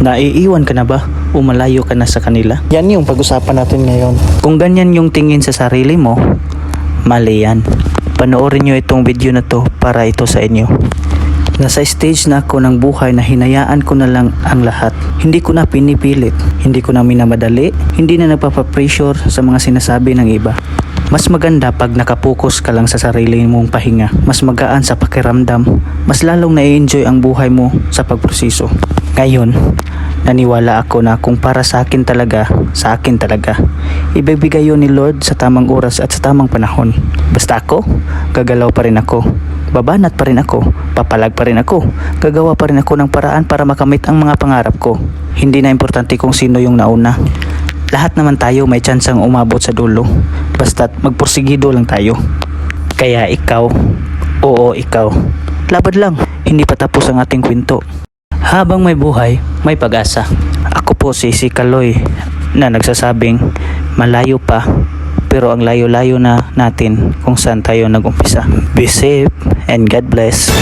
Naiiwan ka na ba o malayo ka na sa kanila? Yan yung pag-usapan natin ngayon. Kung ganyan yung tingin sa sarili mo, mali yan. Panoorin nyo itong video na to para ito sa inyo. Nasa stage na ako ng buhay na hinayaan ko na lang ang lahat. Hindi ko na pinipilit, hindi ko na minamadali, hindi na nagpapapressure sa mga sinasabi ng iba. Mas maganda pag nakapokus ka lang sa sarili mong pahinga. Mas magaan sa pakiramdam, mas lalong na-enjoy ang buhay mo sa pagproseso. Ngayon, naniwala ako na kung para sa akin talaga, ibibigay yun ni Lord sa tamang oras at sa tamang panahon. Basta ako, gagalaw pa rin ako, babanat pa rin ako, papalag pa rin ako, gagawa pa rin ako ng paraan para makamit ang mga pangarap ko. Hindi na importante kung sino yung nauna. Lahat naman tayo may tsansang umabot sa dulo, basta't magporsigido lang tayo. Kaya ikaw, labad lang, hindi pa tapos ang ating kwento. Habang may buhay, may pag-asa. Ako po si Kaloy na nagsasabing malayo pa, pero ang layo-layo na natin kung saan tayo nag-umpisa. Be safe and God bless.